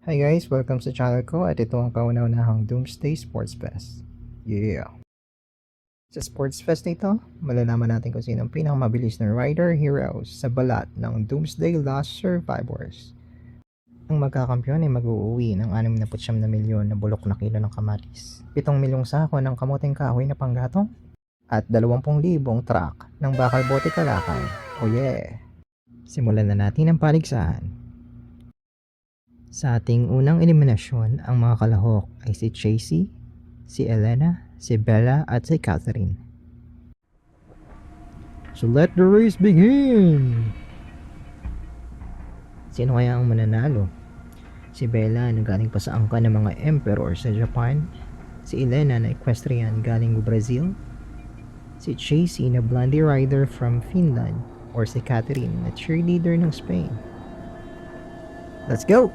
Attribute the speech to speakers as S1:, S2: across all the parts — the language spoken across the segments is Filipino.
S1: Hi guys, welcome sa channel ko at ito ang kauna-unahang Doomsday Sports Fest. Yeah! Sa Sports Fest na ito, malalaman natin kung sino ang pinakamabilis na rider heroes sa balat ng Doomsday Last Survivors. Ang magkakampiyon ay mag-uuwi ng 69 na milyon na bulok na kilo ng kamatis, 7 milyong sako ng kamuting kahoy na panggatong, at 20,000 truck ng bakal bote kalakal. Oh yeah! Simulan na natin ang paligsahan. Sa ating unang eliminasyon, ang mga kalahok ay si Chasey, si Elena, si Bella at si Catherine. So let the race begin! Sino kaya ang mananalo? Si Bella na galing pa sa angka ng mga emperor sa Japan, si Elena na equestrian galing Brazil, si Chasey na blondie rider from Finland, or si Catherine na cheerleader ng Spain. Let's go!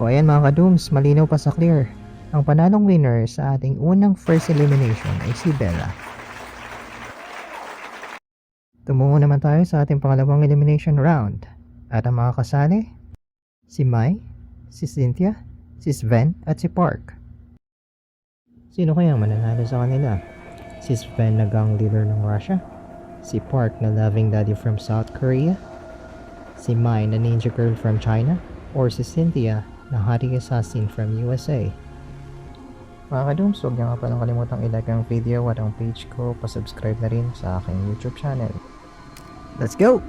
S1: O ayan mga ka-dooms, malinaw pa sa clear. Ang panalong winner sa ating unang first elimination ay si Bella. Tumungo naman tayo sa ating pangalawang elimination round. At ang mga kasali, si Mai, si Cynthia, si Sven at si Park. Sino kaya mananalo sa kanila? Si Sven na gang leader ng Russia, si Park na loving daddy from South Korea, si Mai na ninja girl from China, or si Cynthia na hottie assassin from USA. Mga ka-dooms, huwag niyo nga palang kalimutang i-like ang video at ang page ko, pa-subscribe na rin sa aking YouTube channel. Let's go!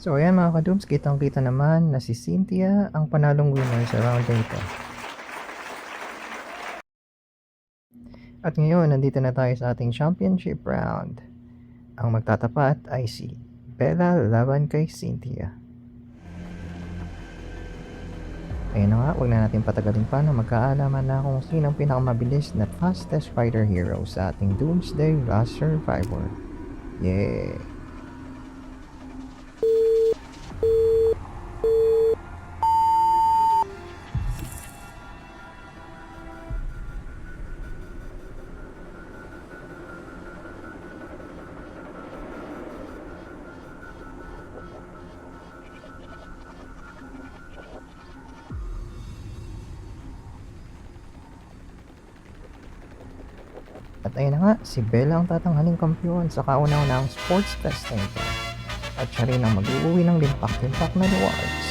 S1: So ayan mga ka-dooms, kitang-kita naman na si Cynthia ang panalong winner sa round na ito. At ngayon, nandito na tayo sa ating championship round. Ang magtatapat ay si Bella laban kay Cynthia. Ayun na nga, huwag na natin patagalin pa na magkaalaman na kung sinong pinakamabilis na fastest rider hero sa ating Doomsday Last Survivor. Yeah! At ayun na nga, si Bella ang tatanghaling kampiyon sa kauna-unahang sports fest na ito. At siya rin ang mag-uuwi ng limpak-limpak na rewards.